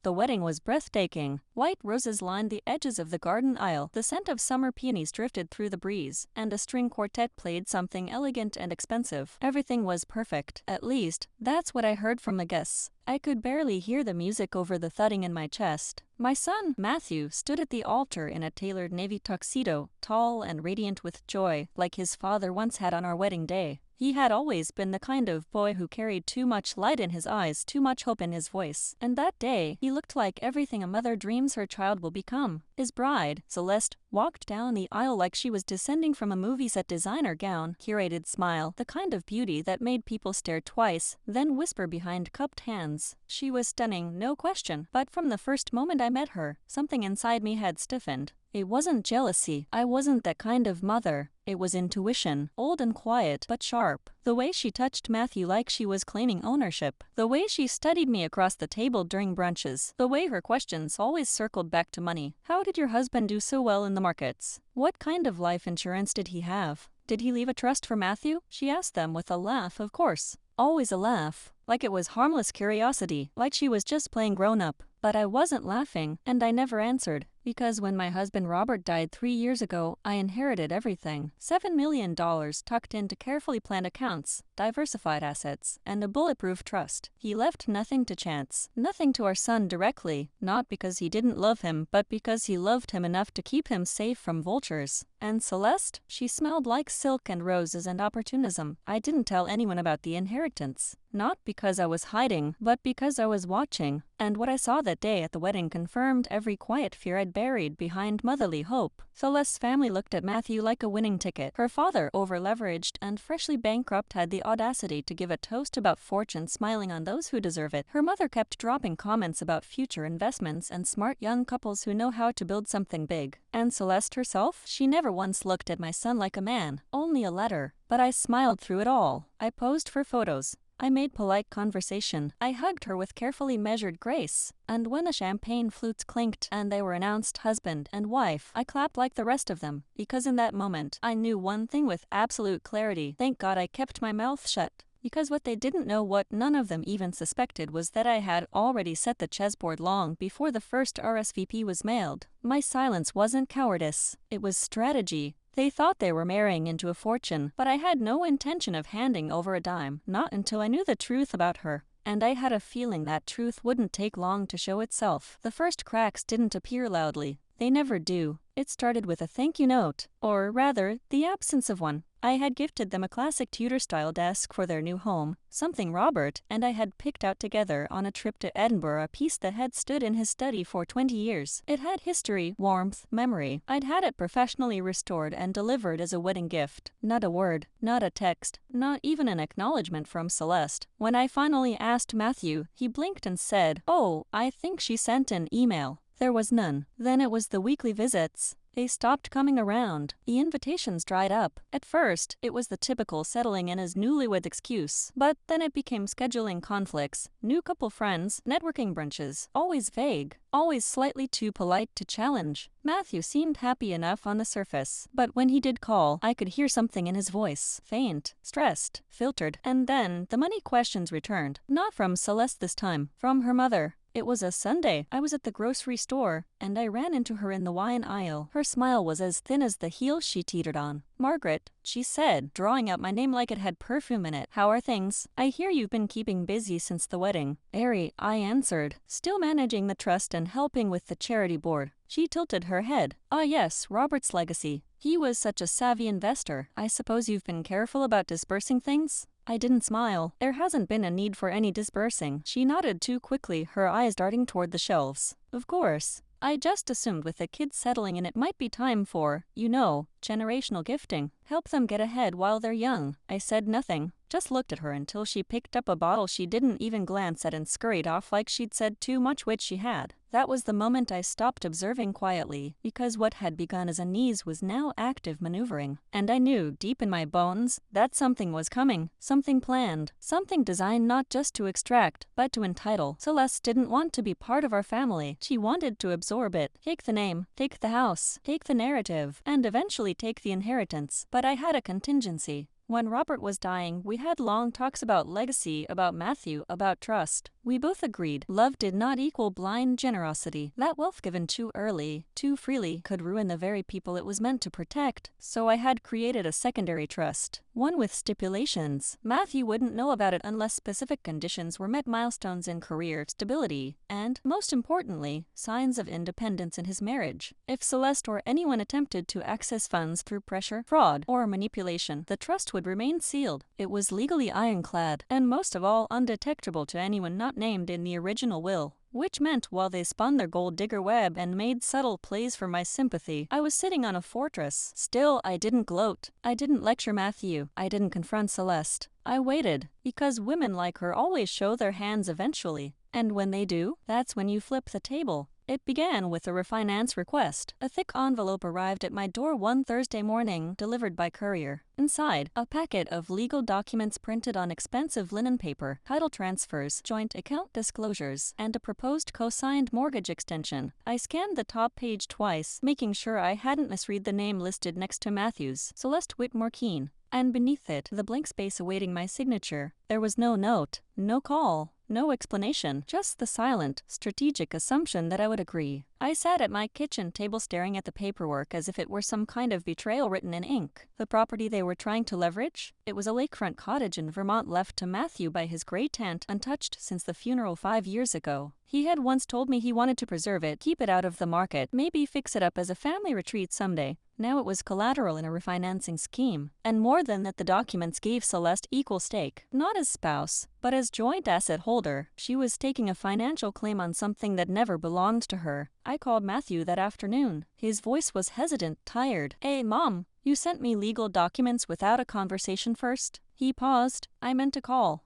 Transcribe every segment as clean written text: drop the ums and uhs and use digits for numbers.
The wedding was breathtaking. White roses lined the edges of the garden aisle, the scent of summer peonies drifted through the breeze, and a string quartet played something elegant and expensive. Everything was perfect. At least, that's what I heard from the guests. I could barely hear the music over the thudding in my chest. My son, Matthew, stood at the altar in a tailored navy tuxedo, tall and radiant with joy, like his father once had on our wedding day. He had always been the kind of boy who carried too much light in his eyes, too much hope in his voice. And that day, he looked like everything a mother dreams her child will become. His bride, Celeste, walked down the aisle like she was descending from a movie set designer gown, curated smile, the kind of beauty that made people stare twice, then whisper behind cupped hands. She was stunning, no question, but from the first moment I met her, something inside me had stiffened. It wasn't jealousy. I wasn't that kind of mother. It was intuition, old and quiet, but sharp. The way she touched Matthew like she was claiming ownership. The way she studied me across the table during brunches. The way her questions always circled back to money. How did your husband do so well in the markets? What kind of life insurance did he have? Did he leave a trust for Matthew? She asked them with a laugh, of course. Always a laugh. Like it was harmless curiosity, like she was just playing grown-up. But I wasn't laughing, and I never answered. Because when my husband Robert died 3 years ago, I inherited everything. $7 million tucked into carefully planned accounts, diversified assets, and a bulletproof trust. He left nothing to chance, nothing to our son directly, not because he didn't love him, but because he loved him enough to keep him safe from vultures. And Celeste? She smelled like silk and roses and opportunism. I didn't tell anyone about the inheritance. Not because I was hiding, but because I was watching. And what I saw that day at the wedding confirmed every quiet fear I'd buried behind motherly hope. Celeste's family looked at Matthew like a winning ticket. Her father, over-leveraged and freshly bankrupt, had the audacity to give a toast about fortune, smiling on those who deserve it. Her mother kept dropping comments about future investments and smart young couples who know how to build something big. And Celeste herself? She never once looked at my son like a man, only a letter. But I smiled through it all. I posed for photos. I made polite conversation. I hugged her with carefully measured grace. And when the champagne flutes clinked and they were announced husband and wife, I clapped like the rest of them. Because in that moment, I knew one thing with absolute clarity. Thank God I kept my mouth shut. Because what they didn't know, what none of them even suspected, was that I had already set the chessboard long before the first RSVP was mailed. My silence wasn't cowardice. It was strategy. They thought they were marrying into a fortune, but I had no intention of handing over a dime, not until I knew the truth about her. And I had a feeling that truth wouldn't take long to show itself. The first cracks didn't appear loudly. They never do. It started with a thank you note, or rather, the absence of one. I had gifted them a classic Tudor-style desk for their new home, something Robert and I had picked out together on a trip to Edinburgh, a piece that had stood in his study for 20 years. It had history, warmth, memory. I'd had it professionally restored and delivered as a wedding gift. Not a word, not a text, not even an acknowledgement from Celeste. When I finally asked Matthew, he blinked and said, "Oh, I think she sent an email." There was none. Then it was the weekly visits. They stopped coming around. The invitations dried up. At first, it was the typical settling in as newlywed excuse, but then it became scheduling conflicts, new couple friends, networking brunches, always vague, always slightly too polite to challenge. Matthew seemed happy enough on the surface, but when he did call, I could hear something in his voice, faint, stressed, filtered, and then the money questions returned, not from Celeste this time, from her mother. It was a Sunday. I was at the grocery store, and I ran into her in the wine aisle. Her smile was as thin as the heels she teetered on. "Margaret," she said, drawing out my name like it had perfume in it. "How are things? I hear you've been keeping busy since the wedding." "Airy," I answered, still managing the trust and helping with the charity board. She tilted her head. "Ah yes, Robert's legacy. He was such a savvy investor. I suppose you've been careful about dispersing things?" I didn't smile. "There hasn't been a need for any dispersing." She nodded too quickly, her eyes darting toward the shelves. "Of course. I just assumed with the kids settling in it might be time for, you know, generational gifting. Help them get ahead while they're young." I said nothing, just looked at her until she picked up a bottle she didn't even glance at and scurried off like she'd said too much, which she had. That was the moment I stopped observing quietly, because what had begun as a niece was now active maneuvering. And I knew, deep in my bones, that something was coming, something planned, something designed not just to extract, but to entitle. Celeste didn't want to be part of our family. She wanted to absorb it, take the name, take the house, take the narrative, and eventually take the inheritance. But I had a contingency. When Robert was dying, we had long talks about legacy, about Matthew, about trust. We both agreed love did not equal blind generosity. That wealth given too early, too freely, could ruin the very people it was meant to protect. So I had created a secondary trust, one with stipulations. Matthew wouldn't know about it unless specific conditions were met, milestones in career, stability, and, most importantly, signs of independence in his marriage. If Celeste or anyone attempted to access funds through pressure, fraud, or manipulation, the trust would remain sealed. It was legally ironclad, and most of all undetectable to anyone not named in the original will. Which meant while they spun their gold digger web and made subtle plays for my sympathy, I was sitting on a fortress. Still, I didn't gloat. I didn't lecture Matthew. I didn't confront Celeste. I waited, because women like her always show their hands eventually. And when they do, that's when you flip the table. It began with a refinance request. A thick envelope arrived at my door one Thursday morning, delivered by courier. Inside, a packet of legal documents printed on expensive linen paper, title transfers, joint account disclosures, and a proposed co-signed mortgage extension. I scanned the top page twice, making sure I hadn't misread the name listed next to Matthew's, Celeste Whitmore Keene, and beneath it, the blank space awaiting my signature. There was no note, no call, no explanation, just the silent, strategic assumption that I would agree. I sat at my kitchen table staring at the paperwork as if it were some kind of betrayal written in ink. The property they were trying to leverage? It was a lakefront cottage in Vermont left to Matthew by his great-aunt, untouched since the funeral 5 years ago. He had once told me he wanted to preserve it, keep it out of the market, maybe fix it up as a family retreat someday. Now it was collateral in a refinancing scheme. And more than that, the documents gave Celeste equal stake, not as spouse, but as joint asset holder. She was staking a financial claim on something that never belonged to her. I called Matthew that afternoon. His voice was hesitant, tired. "Hey, Mom, you sent me legal documents without a conversation first?" He paused. "I meant to call.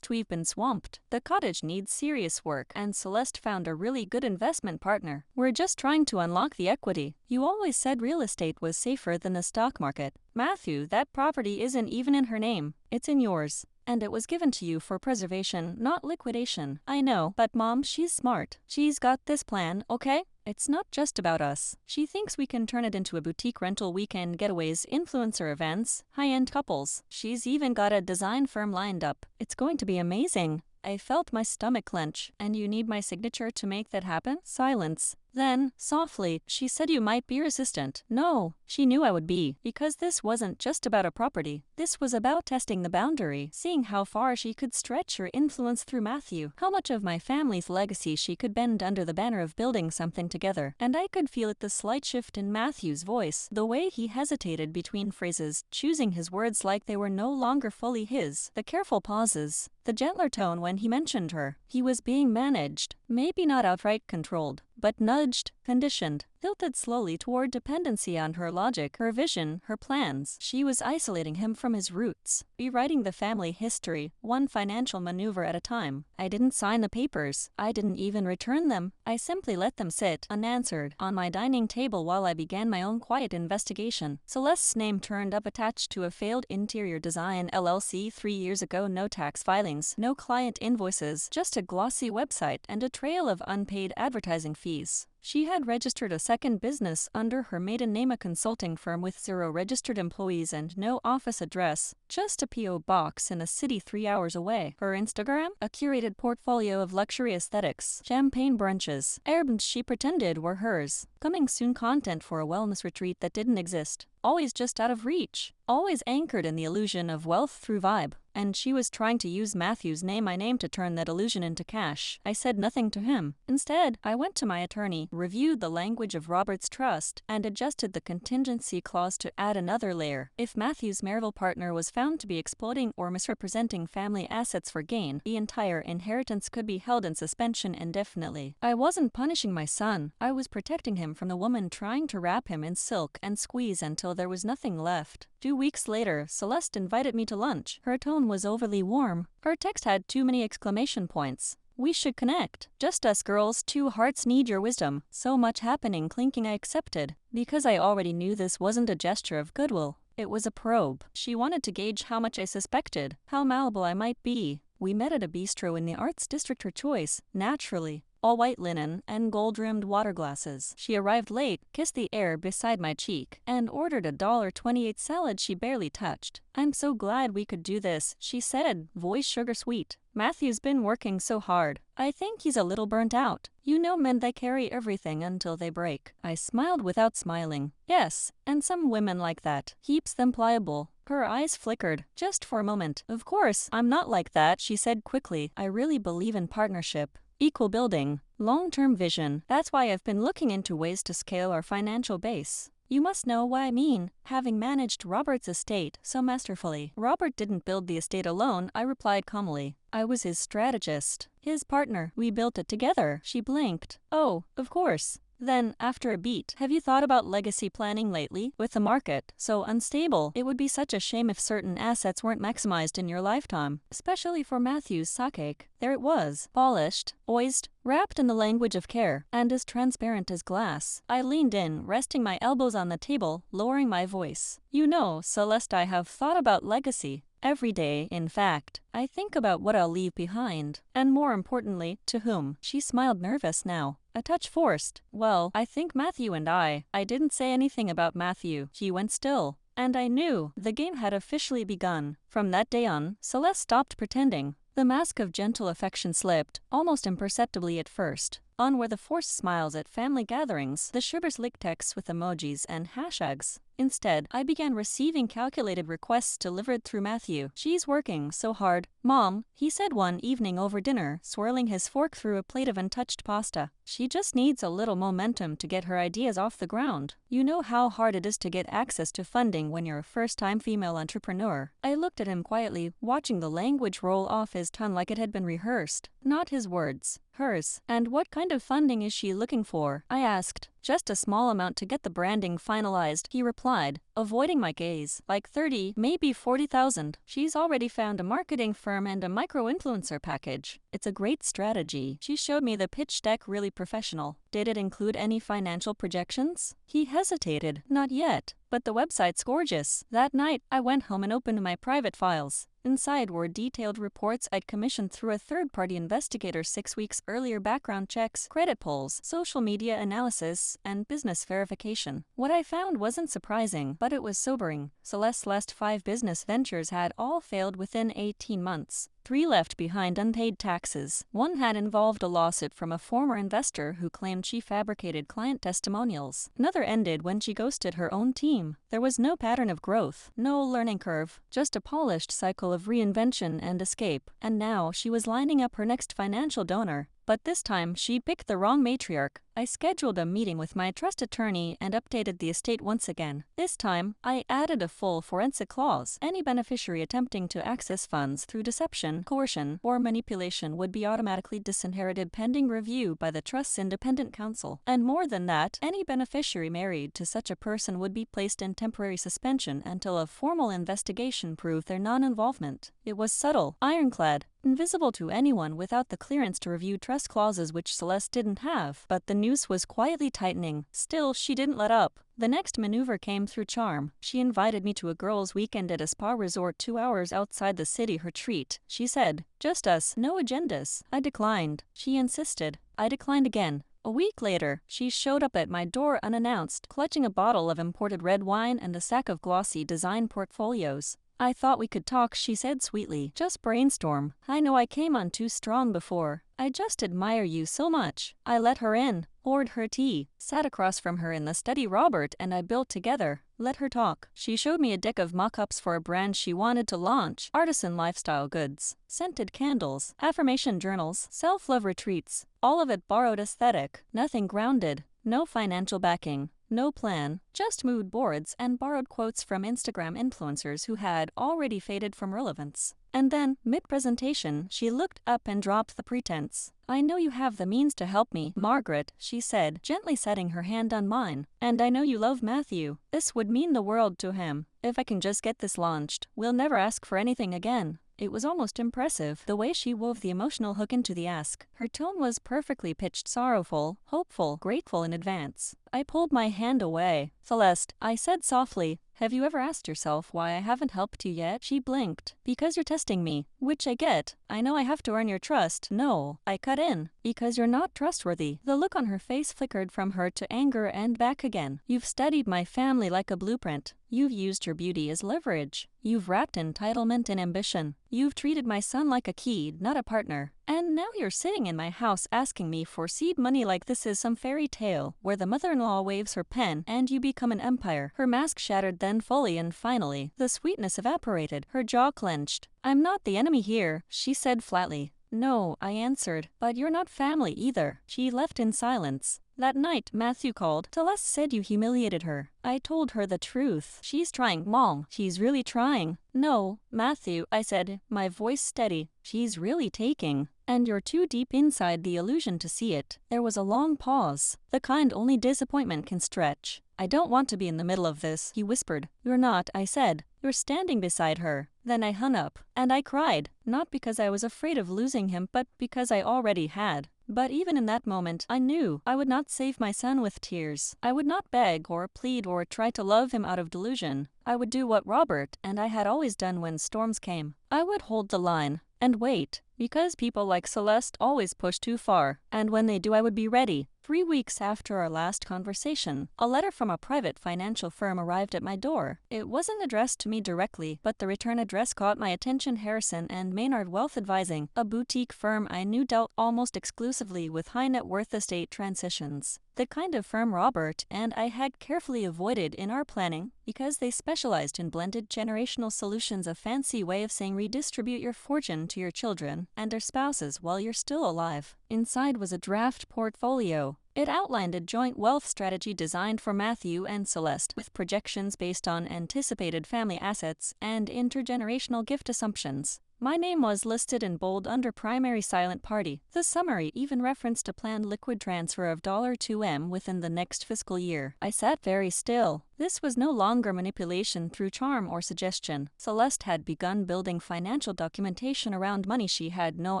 We've been swamped. The cottage needs serious work, and Celeste found a really good investment partner. We're just trying to unlock the equity. You always said real estate was safer than the stock market. Matthew, that property isn't even in her name. It's in yours. And it was given to you for preservation, not liquidation. I know, but Mom, she's smart. She's got this plan, okay? It's not just about us. She thinks we can turn it into a boutique rental, weekend getaways, influencer events, high-end couples. She's even got a design firm lined up. It's going to be amazing." I felt my stomach clench. "And you need my signature to make that happen?" Silence. Then, softly, she said, "You might be resistant." No, she knew I would be, because this wasn't just about a property. This was about testing the boundary, seeing how far she could stretch her influence through Matthew, how much of my family's legacy she could bend under the banner of building something together. And I could feel it, the slight shift in Matthew's voice, the way he hesitated between phrases, choosing his words like they were no longer fully his, the careful pauses, the gentler tone when he mentioned her. He was being managed, maybe not outright controlled, but nudged, conditioned, tilted slowly toward dependency on her logic, her vision, her plans. She was isolating him from his roots, rewriting the family history, one financial maneuver at a time. I didn't sign the papers. I didn't even return them. I simply let them sit, unanswered, on my dining table while I began my own quiet investigation. Celeste's name turned up attached to a failed interior design LLC 3 years ago. No tax filings, no client invoices, just a glossy website and a trail of unpaid advertising fees. She had registered a second business under her maiden name, a consulting firm with 0 registered employees and no office address, just a P.O. box in a city 3 hours away. Her Instagram? A curated portfolio of luxury aesthetics, champagne brunches, herbs she pretended were hers. Coming soon content for a wellness retreat that didn't exist. Always just out of reach. Always anchored in the illusion of wealth through vibe. And she was trying to use Matthew's name, my name, to turn that illusion into cash. I said nothing to him. Instead, I went to my attorney, reviewed the language of Robert's trust, and adjusted the contingency clause to add another layer. If Matthew's marital partner was found to be exploiting or misrepresenting family assets for gain, the entire inheritance could be held in suspension indefinitely. I wasn't punishing my son. I was protecting him from the woman trying to wrap him in silk and squeeze until there was nothing left. 2 weeks later, Celeste invited me to lunch. Her tone was overly warm. Her text had too many exclamation points. "We should connect. Just us girls, 2 hearts need your wisdom." So much happening, clinking. I accepted, because I already knew this wasn't a gesture of goodwill. It was a probe. She wanted to gauge how much I suspected, how malleable I might be. We met at a bistro in the Arts District, her choice, naturally. all white linen and gold-rimmed water glasses. She arrived late, kissed the air beside my cheek, and ordered a $1.28 salad she barely touched. "I'm so glad we could do this," she said, voice sugar sweet. "Matthew's been working so hard. I think he's a little burnt out. You know men that carry everything until they break." I smiled without smiling. "Yes, and some women like that. Keeps them pliable." Her eyes flickered, just for a moment. "Of course, I'm not like that," she said quickly. "I really believe in partnership, equal building, long-term vision. That's why I've been looking into ways to scale our financial base. You must know what I mean, having managed Robert's estate so masterfully." "Robert didn't build the estate alone," I replied calmly. "I was his strategist, his partner. We built it together." She blinked. "Oh, of course." Then, after a beat, "Have you thought about legacy planning lately? With the market so unstable, it would be such a shame if certain assets weren't maximized in your lifetime, especially for Matthew's sake." There it was, polished, poised, wrapped in the language of care, and as transparent as glass. I leaned in, resting my elbows on the table, lowering my voice. "You know, Celeste, I have thought about legacy. Every day, in fact. I think about what I'll leave behind, and more importantly, to whom." She smiled, nervous now, a touch forced. "Well, I think Matthew and I didn't say anything about Matthew." He went still, and I knew the game had officially begun. From that day on, Celeste stopped pretending. The mask of gentle affection slipped, almost imperceptibly at first. On were the forced smiles at family gatherings, the sugar-slick texts with emojis and hashtags. Instead, I began receiving calculated requests delivered through Matthew. "She's working so hard, Mom," he said one evening over dinner, swirling his fork through a plate of untouched pasta. "She just needs a little momentum to get her ideas off the ground. You know how hard it is to get access to funding when you're a first-time female entrepreneur." I looked at him quietly, watching the language roll off his tongue like it had been rehearsed. Not his words, hers. "And what kind of funding is she looking for?" I asked. "Just a small amount to get the branding finalized," he replied, avoiding my gaze. "Like 30, maybe 40,000. She's already found a marketing firm and a micro-influencer package. It's a great strategy." She showed me the pitch deck, really professional. "Did it include any financial projections?" He hesitated. "Not yet, but the website's gorgeous." That night, I went home and opened my private files. Inside were detailed reports I'd commissioned through a third-party investigator 6 weeks earlier, background checks, credit pulls, social media analysis, and business verification. What I found wasn't surprising, but it was sobering. Celeste's last 5 business ventures had all failed within 18 months. 3 left behind unpaid taxes. 1 had involved a lawsuit from a former investor who claimed she fabricated client testimonials. Another ended when she ghosted her own team. There was no pattern of growth, no learning curve, just a polished cycle of reinvention and escape. And now she was lining up her next financial donor. But this time, she picked the wrong matriarch. I scheduled a meeting with my trust attorney and updated the estate once again. This time, I added a full forensic clause. Any beneficiary attempting to access funds through deception, coercion, or manipulation would be automatically disinherited pending review by the trust's independent counsel. And more than that, any beneficiary married to such a person would be placed in temporary suspension until a formal investigation proved their non-involvement. It was subtle, ironclad, invisible to anyone without the clearance to review trust clauses, which Celeste didn't have. But the noose was quietly tightening. Still, she didn't let up. The next maneuver came through charm. She invited me to a girls' weekend at a spa resort 2 hours outside the city, her treat. She said, "Just us, no agendas." I declined. She insisted. I declined again. A week later, she showed up at my door unannounced, clutching a bottle of imported red wine and a sack of glossy design portfolios. "I thought we could talk," she said sweetly. "Just brainstorm. I know I came on too strong before. I just admire you so much." I let her in, poured her tea, sat across from her in the study Robert and I built together. Let her talk. She showed me a deck of mock-ups for a brand she wanted to launch, artisan lifestyle goods, scented candles, affirmation journals, self-love retreats, all of it borrowed aesthetic, nothing grounded, no financial backing. No plan, just mood boards and borrowed quotes from Instagram influencers who had already faded from relevance. And then, mid-presentation, she looked up and dropped the pretense. "I know you have the means to help me, Margaret," she said, gently setting her hand on mine. "And I know you love Matthew. This would mean the world to him. If I can just get this launched, we'll never ask for anything again." It was almost impressive, the way she wove the emotional hook into the ask. Her tone was perfectly pitched, sorrowful, hopeful, grateful in advance. I pulled my hand away. Celeste, I said softly, have you ever asked yourself why I haven't helped you yet? She blinked. Because you're testing me, which I get. I know I have to earn your trust. No, I cut in. Because you're not trustworthy. The look on her face flickered from hurt to anger and back again. You've studied my family like a blueprint. You've used your beauty as leverage. You've wrapped entitlement in ambition. You've treated my son like a key, not a partner. And now you're sitting in my house asking me for seed money like this is some fairy tale, where the mother-in-law waves her pen and you become an empire. Her mask shattered then fully and finally. The sweetness evaporated. Her jaw clenched. I'm not the enemy here, she said flatly. No, I answered, but you're not family either. She left in silence. That night, Matthew called. Celeste said you humiliated her. I told her the truth. She's trying, Mom. She's really trying. No, Matthew, I said, my voice steady. She's really taking. And you're too deep inside the illusion to see it. There was a long pause, the kind only disappointment can stretch. I don't want to be in the middle of this, he whispered. You're not, I said. You're standing beside her. Then I hung up, and I cried, not because I was afraid of losing him, but because I already had. But even in that moment, I knew I would not save my son with tears. I would not beg or plead or try to love him out of delusion. I would do what Robert and I had always done when storms came. I would hold the line and wait, because people like Celeste always push too far, and when they do I would be ready. 3 weeks after our last conversation, a letter from a private financial firm arrived at my door. It wasn't addressed to me directly, but the return address caught my attention. Harrison and Maynard Wealth Advising, a boutique firm I knew dealt almost exclusively with high net worth estate transitions. The kind of firm Robert and I had carefully avoided in our planning because they specialized in blended generational solutions, a fancy way of saying redistribute your fortune to your children and their spouses while you're still alive. Inside was a draft portfolio. It outlined a joint wealth strategy designed for Matthew and Celeste, with projections based on anticipated family assets and intergenerational gift assumptions. My name was listed in bold under primary silent party. The summary even referenced a planned liquid transfer of $2M within the next fiscal year. I sat very still. This was no longer manipulation through charm or suggestion. Celeste had begun building financial documentation around money she had no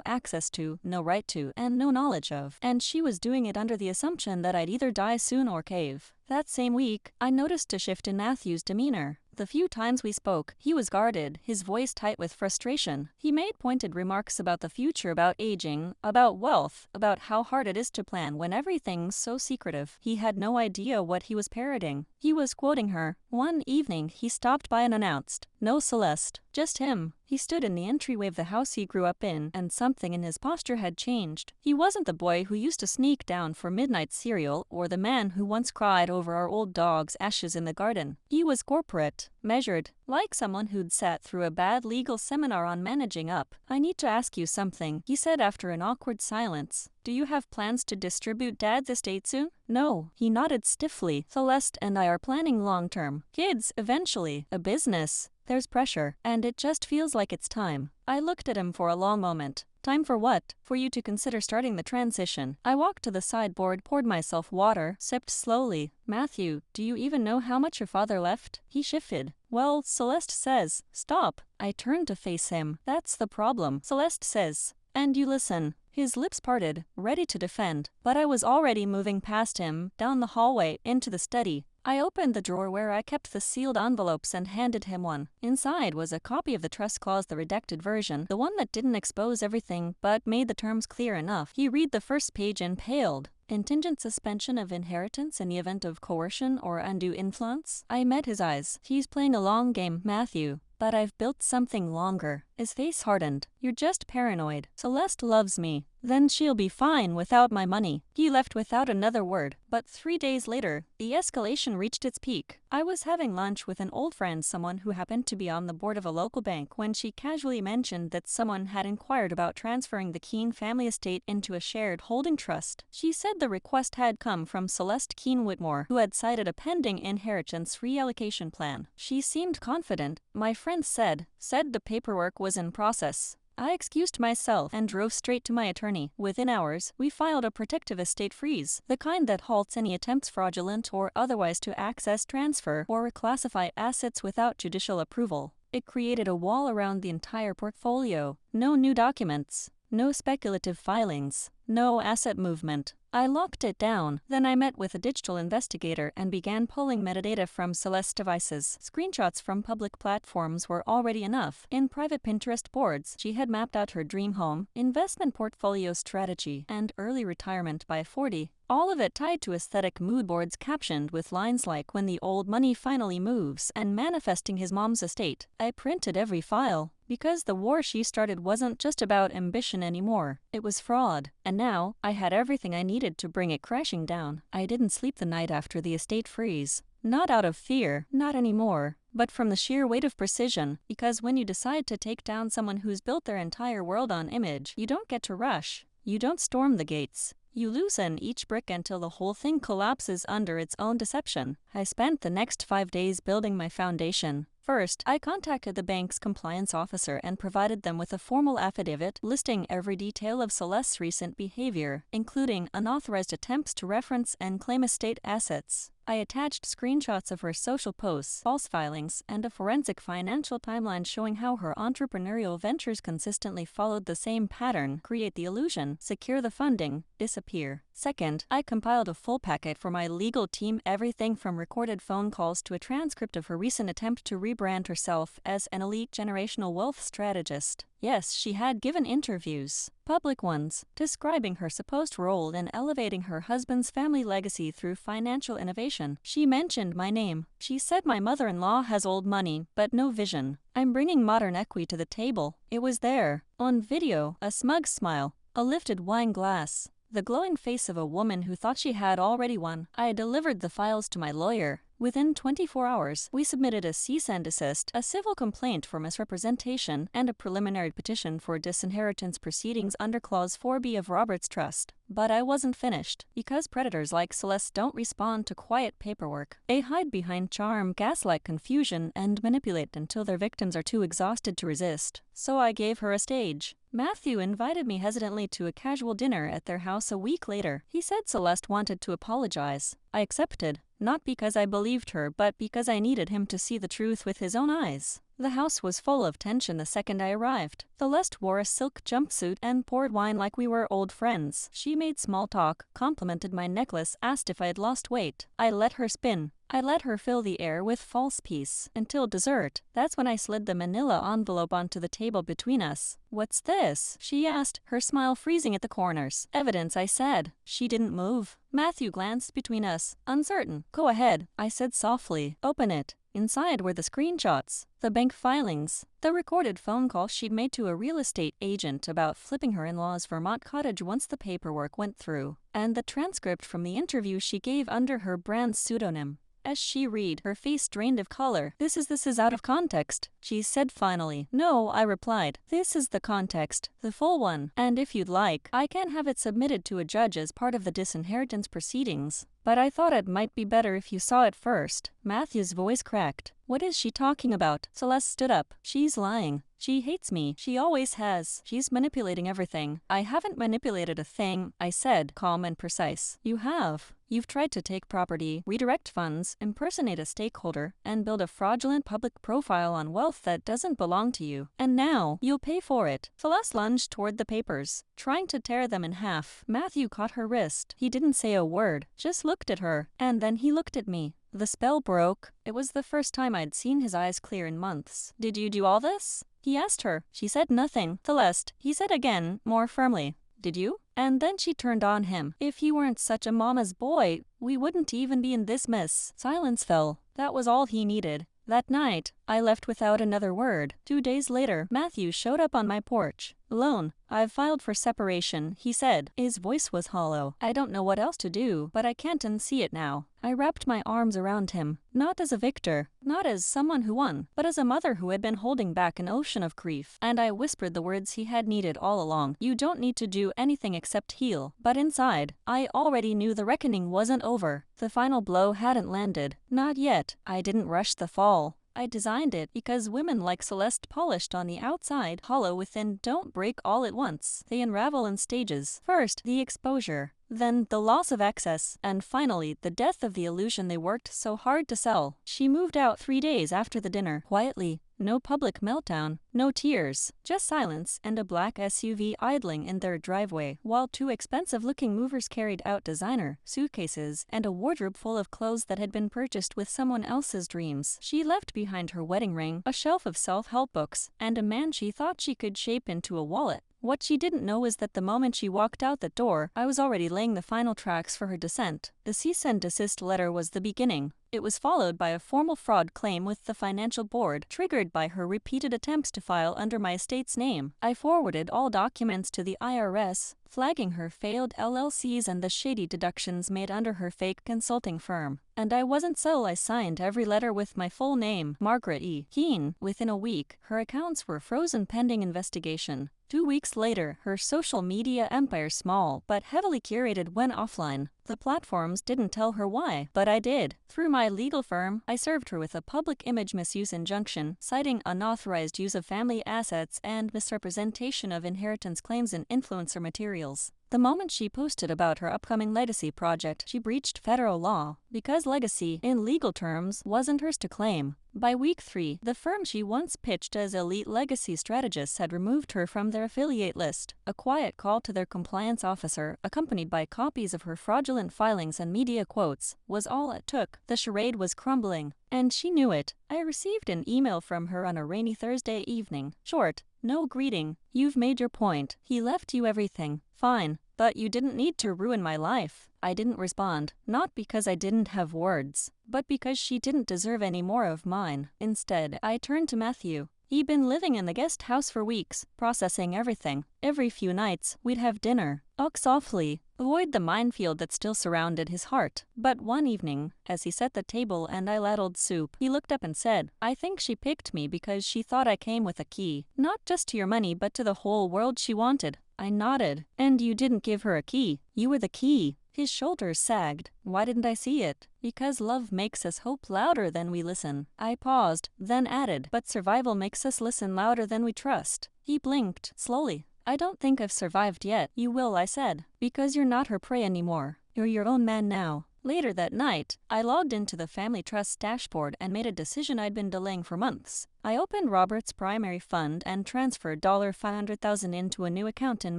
access to, no right to, and no knowledge of. And she was doing it under the assumption that I'd either die soon or cave. That same week, I noticed a shift in Matthew's demeanor. The few times we spoke, he was guarded, his voice tight with frustration. He made pointed remarks about the future, about aging, about wealth, about how hard it is to plan when everything's so secretive. He had no idea what he was parroting. He was quoting her. One evening, he stopped by and announced, "No Celeste, just him." He stood in the entryway of the house he grew up in, and something in his posture had changed. He wasn't the boy who used to sneak down for midnight cereal, or the man who once cried over our old dog's ashes in the garden. He was corporate, measured, like someone who'd sat through a bad legal seminar on managing up. "I need to ask you something," he said after an awkward silence. "Do you have plans to distribute Dad's estate soon?" "No." He nodded stiffly. "Celeste and I are planning long-term. Kids, eventually. A business. There's pressure, and it just feels like it's time." I looked at him for a long moment. "Time for what?" "For you to consider starting the transition." I walked to the sideboard, poured myself water, sipped slowly. "Matthew, do you even know how much your father left?" He shifted. "Well, Celeste says." "Stop." I turned to face him. "That's the problem. Celeste says. And you listen." His lips parted, ready to defend, but I was already moving past him, down the hallway, into the study. I opened the drawer where I kept the sealed envelopes and handed him one. Inside was a copy of the trust clause, the redacted version, the one that didn't expose everything but made the terms clear enough. He read the first page and paled. Contingent suspension of inheritance in the event of coercion or undue influence? I met his eyes. "He's playing a long game, Matthew. But I've built something longer." His face hardened. "You're just paranoid. Celeste loves me. Then she'll be fine without my money." He left without another word. But 3 days later, the escalation reached its peak. I was having lunch with an old friend, someone who happened to be on the board of a local bank, when she casually mentioned that someone had inquired about transferring the Keene family estate into a shared holding trust. She said the request had come from Celeste Keene Whitmore, who had cited a pending inheritance reallocation plan. She seemed confident. My friend said the paperwork was in process. I excused myself and drove straight to my attorney. Within hours, we filed a protective estate freeze, the kind that halts any attempts, fraudulent or otherwise, to access, transfer, or reclassify assets without judicial approval. It created a wall around the entire portfolio. No new documents. No speculative filings. No asset movement. I locked it down. Then I met with a digital investigator and began pulling metadata from Celeste devices. Screenshots from public platforms were already enough. In private Pinterest boards, she had mapped out her dream home, investment portfolio strategy, and early retirement by 40. All of it tied to aesthetic mood boards captioned with lines like "when the old money finally moves" and "manifesting his mom's estate." I printed every file. Because the war she started wasn't just about ambition anymore. It was fraud. And now, I had everything I needed to bring it crashing down. I didn't sleep the night after the estate freeze. Not out of fear, not anymore, but from the sheer weight of precision, because when you decide to take down someone who's built their entire world on image, you don't get to rush. You don't storm the gates. You loosen each brick until the whole thing collapses under its own deception. I spent the next 5 days building my foundation. First, I contacted the bank's compliance officer and provided them with a formal affidavit listing every detail of Celeste's recent behavior, including unauthorized attempts to reference and claim estate assets. I attached screenshots of her social posts, false filings, and a forensic financial timeline showing how her entrepreneurial ventures consistently followed the same pattern: create the illusion, secure the funding, disappear. Second, I compiled a full packet for my legal team, everything from recorded phone calls to a transcript of her recent attempt to rebrand herself as an elite generational wealth strategist. Yes, she had given interviews, public ones, describing her supposed role in elevating her husband's family legacy through financial innovation. She mentioned my name. She said my mother-in-law has old money, but no vision. I'm bringing modern equity to the table. It was there, on video, a smug smile, a lifted wine glass, the glowing face of a woman who thought she had already won. I delivered the files to my lawyer. Within 24 hours, we submitted a cease and desist, a civil complaint for misrepresentation, and a preliminary petition for disinheritance proceedings under Clause 4B of Robert's Trust. But I wasn't finished, because predators like Celeste don't respond to quiet paperwork. They hide behind charm, gaslight confusion, and manipulate until their victims are too exhausted to resist. So I gave her a stage. Matthew invited me hesitantly to a casual dinner at their house a week later. He said Celeste wanted to apologize. I accepted. Not because I believed her, but because I needed him to see the truth with his own eyes. The house was full of tension the second I arrived. Celeste wore a silk jumpsuit and poured wine like we were old friends. She made small talk, complimented my necklace, asked if I had lost weight. I let her spin. I let her fill the air with false peace. Until dessert. That's when I slid the manila envelope onto the table between us. "What's this?" she asked, her smile freezing at the corners. "Evidence," I said. She didn't move. Matthew glanced between us, uncertain. "Go ahead," I said softly. "Open it." Inside were the screenshots, the bank filings, the recorded phone call she'd made to a real estate agent about flipping her in-law's Vermont cottage once the paperwork went through, and the transcript from the interview she gave under her brand pseudonym. As she read, her face drained of color. This is out of context," she said finally. "No," I replied. "This is the context, the full one. And if you'd like, I can have it submitted to a judge as part of the disinheritance proceedings. But I thought it might be better if you saw it first." Matthew's voice cracked. "What is she talking about?" Celeste stood up. "She's lying. She hates me. She always has. She's manipulating everything." "I haven't manipulated a thing," I said, calm and precise. "You have. You've tried to take property, redirect funds, impersonate a stakeholder, and build a fraudulent public profile on wealth that doesn't belong to you. And now, you'll pay for it." Celeste lunged toward the papers, trying to tear them in half. Matthew caught her wrist. He didn't say a word, just looked at her, and then he looked at me. The spell broke. It was the first time I'd seen his eyes clear in months. "Did you do all this?" he asked her. She said nothing. "Celeste," he said again, more firmly. "Did you?" And then she turned on him. "If you weren't such a mama's boy, we wouldn't even be in this mess." Silence fell. That was all he needed. That night, I left without another word. 2 days later, Matthew showed up on my porch. "Alone. I've filed for separation," he said. His voice was hollow. "I don't know what else to do, but I can't unsee it now." I wrapped my arms around him, not as a victor, not as someone who won, but as a mother who had been holding back an ocean of grief, and I whispered the words he had needed all along. "You don't need to do anything except heal." But inside, I already knew the reckoning wasn't over. The final blow hadn't landed. Not yet. I didn't rush the fall. I designed it because women like Celeste, polished on the outside, hollow within, don't break all at once. They unravel in stages. First, the exposure. Then, the loss of access. And finally, the death of the illusion they worked so hard to sell. She moved out 3 days after the dinner, quietly. No public meltdown, no tears, just silence and a black SUV idling in their driveway, while two expensive-looking movers carried out designer suitcases and a wardrobe full of clothes that had been purchased with someone else's dreams. She left behind her wedding ring, a shelf of self-help books, and a man she thought she could shape into a wallet. What she didn't know is that the moment she walked out the door, I was already laying the final tracks for her descent. The cease and desist letter was the beginning. It was followed by a formal fraud claim with the financial board, triggered by her repeated attempts to file under my estate's name. I forwarded all documents to the IRS, flagging her failed LLCs and the shady deductions made under her fake consulting firm. And I wasn't so I signed every letter with my full name, Margaret E. Keene. Within a week, her accounts were frozen pending investigation. 2 weeks later, her social media empire, small but heavily curated, went offline. The platforms didn't tell her why, but I did. Through my legal firm, I served her with a public image misuse injunction, citing unauthorized use of family assets and misrepresentation of inheritance claims in influencer materials. The moment she posted about her upcoming legacy project, she breached federal law, because legacy, in legal terms, wasn't hers to claim. By week 3, the firm she once pitched as elite legacy strategists had removed her from their affiliate list. A quiet call to their compliance officer, accompanied by copies of her fraudulent filings and media quotes, was all it took. The charade was crumbling, and she knew it. I received an email from her on a rainy Thursday evening. Short, no greeting. You've made your point. He left you everything. Fine. But you didn't need to ruin my life. I didn't respond, not because I didn't have words, but because she didn't deserve any more of mine. Instead, I turned to Matthew. He'd been living in the guest house for weeks, processing everything. Every few nights, we'd have dinner. Talk softly, avoid the minefield that still surrounded his heart. But one evening, as he set the table and I ladled soup, he looked up and said, "I think she picked me because she thought I came with a key. Not just to your money but to the whole world she wanted." I nodded. "And you didn't give her a key. You were the key." His shoulders sagged. Why didn't I see it? Because love makes us hope louder than we listen. I paused, then added, "But survival makes us listen louder than we trust." He blinked, slowly. "I don't think I've survived yet." "You will," I said. "Because you're not her prey anymore. You're your own man now." Later that night, I logged into the family trust's dashboard and made a decision I'd been delaying for months. I opened Robert's primary fund and transferred $500,000 into a new account in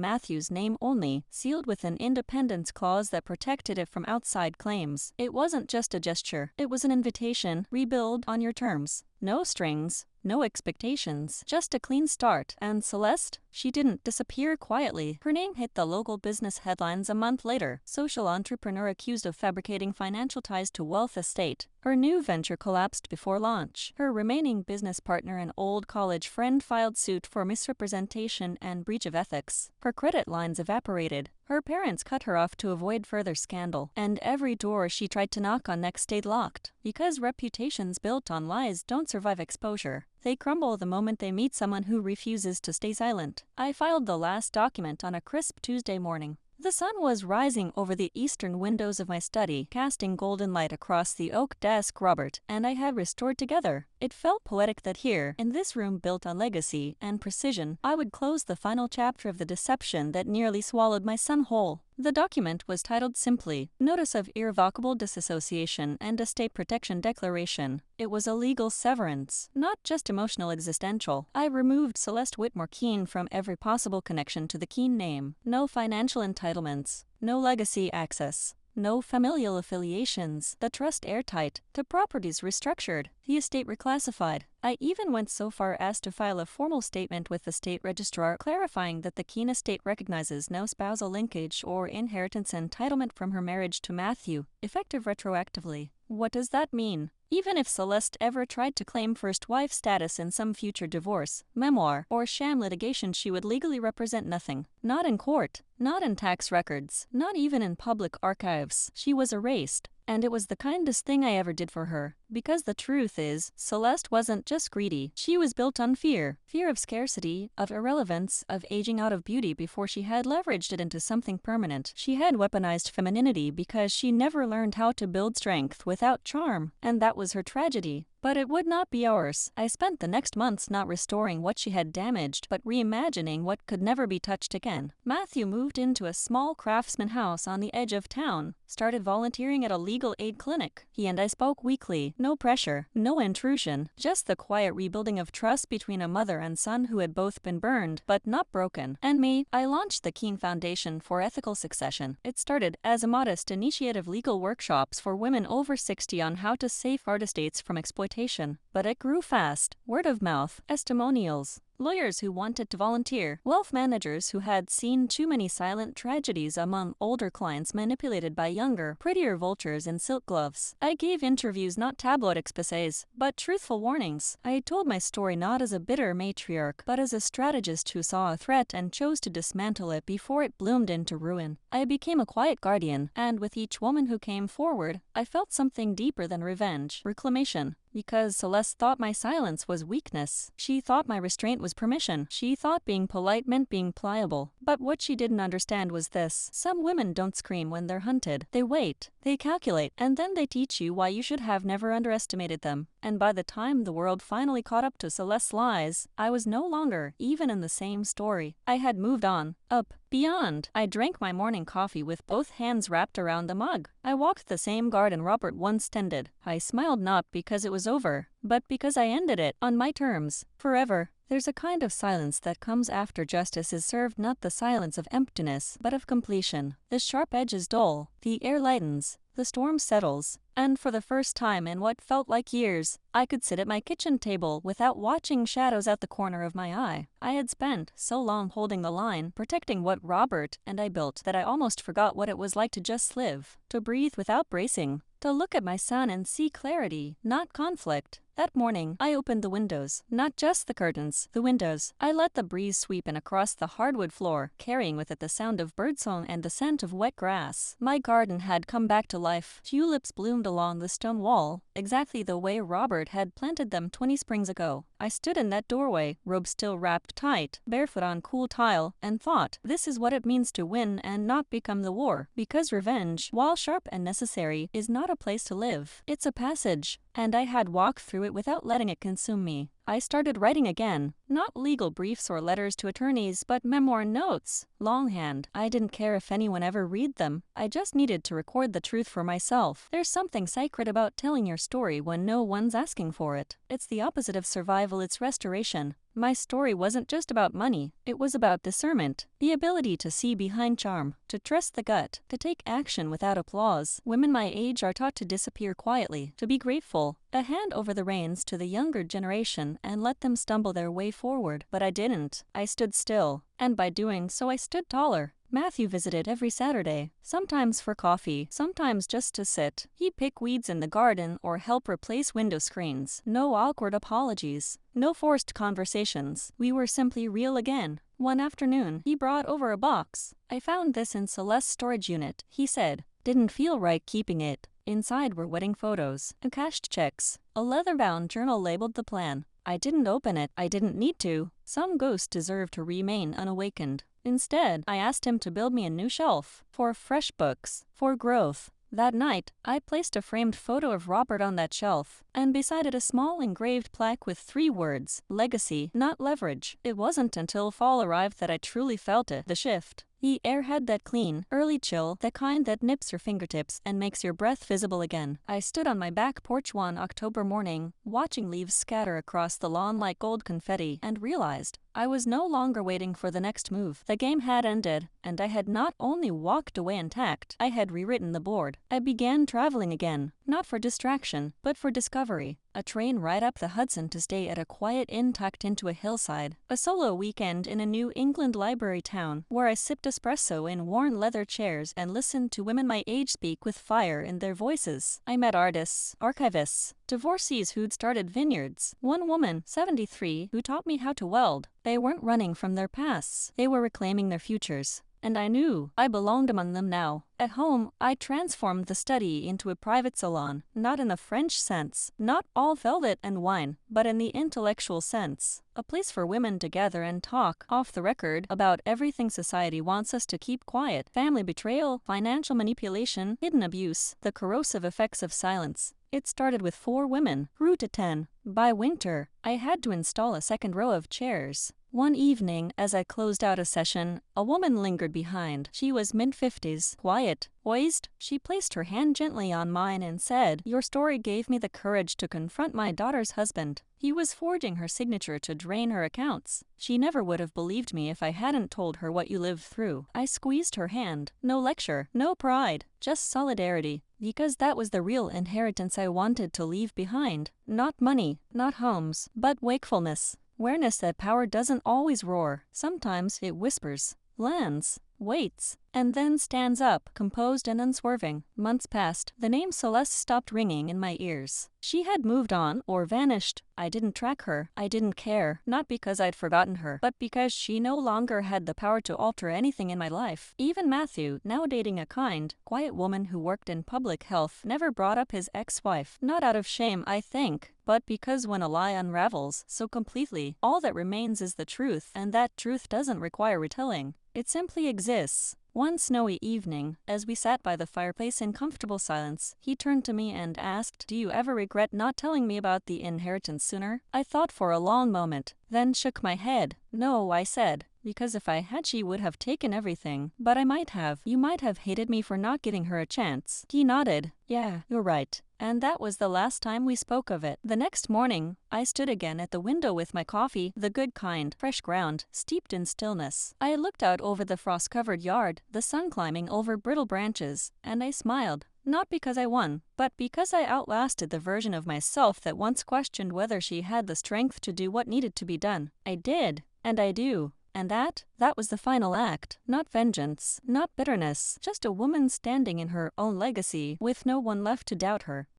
Matthew's name only, sealed with an independence clause that protected it from outside claims. It wasn't just a gesture, it was an invitation. Rebuild on your terms. No strings, no expectations, just a clean start. And Celeste? She didn't disappear quietly. Her name hit the local business headlines a month later. Social entrepreneur accused of fabricating financial ties to wealth estate. Her new venture collapsed before launch. Her remaining business partner, an old college friend, filed suit for misrepresentation and breach of ethics. Her credit lines evaporated. Her parents cut her off to avoid further scandal. And every door she tried to knock on next stayed locked. Because reputations built on lies don't survive exposure. They crumble the moment they meet someone who refuses to stay silent. I filed the last document on a crisp Tuesday morning. The sun was rising over the eastern windows of my study, casting golden light across the oak desk Robert and I had restored together. It felt poetic that here, in this room built on legacy and precision, I would close the final chapter of the deception that nearly swallowed my son whole. The document was titled simply, Notice of Irrevocable Disassociation and Estate Protection Declaration. It was a legal severance, not just emotional existential. I removed Celeste Whitmore Keene from every possible connection to the Keene name. No financial entitlements, no legacy access, no familial affiliations, the trust airtight, the properties restructured, the estate reclassified. I even went so far as to file a formal statement with the state registrar clarifying that the Keene estate recognizes no spousal linkage or inheritance entitlement from her marriage to Matthew, effective retroactively. What does that mean? Even if Celeste ever tried to claim first wife status in some future divorce, memoir, or sham litigation, she would legally represent nothing. Not in court, not in tax records, not even in public archives. She was erased. And it was the kindest thing I ever did for her. Because the truth is, Celeste wasn't just greedy. She was built on fear. Fear of scarcity, of irrelevance, of aging out of beauty before she had leveraged it into something permanent. She had weaponized femininity because she never learned how to build strength without charm. And that was her tragedy. But it would not be ours. I spent the next months not restoring what she had damaged, but reimagining what could never be touched again. Matthew moved into a small craftsman house on the edge of town, started volunteering at a legal aid clinic. He and I spoke weekly. No pressure, no intrusion, just the quiet rebuilding of trust between a mother and son who had both been burned, but not broken. And me, I launched the Keene Foundation for Ethical Succession. It started as a modest initiative legal workshops for women over 60 on how to safeguard estates from exploitation. But it grew fast. Word of mouth, testimonials, lawyers who wanted to volunteer, wealth managers who had seen too many silent tragedies among older clients manipulated by younger, prettier vultures in silk gloves. I gave interviews, not tabloid exposés, but truthful warnings. I told my story not as a bitter matriarch, but as a strategist who saw a threat and chose to dismantle it before it bloomed into ruin. I became a quiet guardian, and with each woman who came forward, I felt something deeper than revenge, reclamation. Because Celeste thought my silence was weakness. She thought my restraint was permission. She thought being polite meant being pliable. But what she didn't understand was this. Some women don't scream when they're hunted. They wait, they calculate, and then they teach you why you should have never underestimated them. And by the time the world finally caught up to Celeste's lies, I was no longer even in the same story. I had moved on, up, beyond. I drank my morning coffee with both hands wrapped around the mug. I walked the same garden Robert once tended. I smiled not because it was over, but because I ended it on my terms, forever. There's a kind of silence that comes after justice is served, not the silence of emptiness, but of completion. The sharp edge is dull, the air lightens, the storm settles, and for the first time in what felt like years, I could sit at my kitchen table without watching shadows out the corner of my eye. I had spent so long holding the line, protecting what Robert and I built, that I almost forgot what it was like to just live, to breathe without bracing, to look at my son and see clarity, not conflict. That morning, I opened the windows, not just the curtains, the windows. I let the breeze sweep in across the hardwood floor, carrying with it the sound of birdsong and the scent of wet grass. My garden had come back to life. Tulips bloomed along the stone wall, exactly the way Robert had planted them 20 springs ago. I stood in that doorway, robe still wrapped tight, barefoot on cool tile, and thought, this is what it means to win and not become the war. Because revenge, while sharp and necessary, is not a place to live. It's a passage, and I had walked through it without letting it consume me. I started writing again, not legal briefs or letters to attorneys, but memoir notes, longhand. I didn't care if anyone ever read them. I just needed to record the truth for myself. There's something sacred about telling your story when no one's asking for it. It's the opposite of survival, it's restoration. My story wasn't just about money, it was about discernment, the ability to see behind charm, to trust the gut, to take action without applause. Women my age are taught to disappear quietly, to be grateful, a hand over the reins to the younger generation and let them stumble their way forward. But I didn't. I stood still, and by doing so I stood taller. Matthew visited every Saturday, sometimes for coffee, sometimes just to sit. He'd pick weeds in the garden or help replace window screens. No awkward apologies, no forced conversations. We were simply real again. One afternoon, he brought over a box. I found this in Celeste's storage unit, he said. Didn't feel right keeping it. Inside were wedding photos, cashed checks, a leather-bound journal labeled the plan. I didn't open it. I didn't need to. Some ghosts deserve to remain unawakened. Instead, I asked him to build me a new shelf, for fresh books, for growth. That night, I placed a framed photo of Robert on that shelf, and beside it a small engraved plaque with 3 words, legacy, not leverage. It wasn't until fall arrived that I truly felt it, the shift. The air had that clean, early chill, the kind that nips your fingertips and makes your breath visible again. I stood on my back porch one October morning, watching leaves scatter across the lawn like gold confetti, and realized I was no longer waiting for the next move. The game had ended, and I had not only walked away intact, I had rewritten the board. I began traveling again, not for distraction, but for discovery. A train ride up the Hudson to stay at a quiet inn tucked into a hillside. A solo weekend in a New England library town, where I sipped espresso in worn leather chairs and listened to women my age speak with fire in their voices. I met artists, archivists, divorcees who'd started vineyards. One woman, 73, who taught me how to weld. They weren't running from their pasts, they were reclaiming their futures. And I knew I belonged among them now. At home, I transformed the study into a private salon, not in the French sense, not all velvet and wine, but in the intellectual sense. A place for women to gather and talk, off the record, about everything society wants us to keep quiet. Family betrayal, financial manipulation, hidden abuse, the corrosive effects of silence. It started with 4 women, grew to 10. By winter, I had to install a second row of chairs. One evening, as I closed out a session, a woman lingered behind. She was mid-50s, quiet, poised. She placed her hand gently on mine and said, "Your story gave me the courage to confront my daughter's husband. He was forging her signature to drain her accounts. She never would have believed me if I hadn't told her what you lived through." I squeezed her hand. No lecture, no pride, just solidarity. Because that was the real inheritance I wanted to leave behind. Not money, not homes, but wakefulness. Awareness that power doesn't always roar. Sometimes it whispers, lands, waits, and then stands up, composed and unswerving. Months passed. The name Celeste stopped ringing in my ears. She had moved on or vanished. I didn't track her. I didn't care. Not because I'd forgotten her, but because she no longer had the power to alter anything in my life. Even Matthew, now dating a kind, quiet woman who worked in public health, never brought up his ex-wife. Not out of shame, I think, but because when a lie unravels so completely, all that remains is the truth, and that truth doesn't require retelling. It simply exists. One snowy evening, as we sat by the fireplace in comfortable silence, he turned to me and asked, "Do you ever regret not telling me about the inheritance sooner?" I thought for a long moment, then shook my head. "No," I said, "because if I had she would have taken everything. But I might have. You might have hated me for not giving her a chance." He nodded. "Yeah, you're right." And that was the last time we spoke of it. The next morning, I stood again at the window with my coffee, the good kind, fresh ground, steeped in stillness. I looked out over the frost-covered yard, the sun climbing over brittle branches, and I smiled. Not because I won, but because I outlasted the version of myself that once questioned whether she had the strength to do what needed to be done. I did, and I do. And that was the final act. Not vengeance, not bitterness, just a woman standing in her own legacy with no one left to doubt her.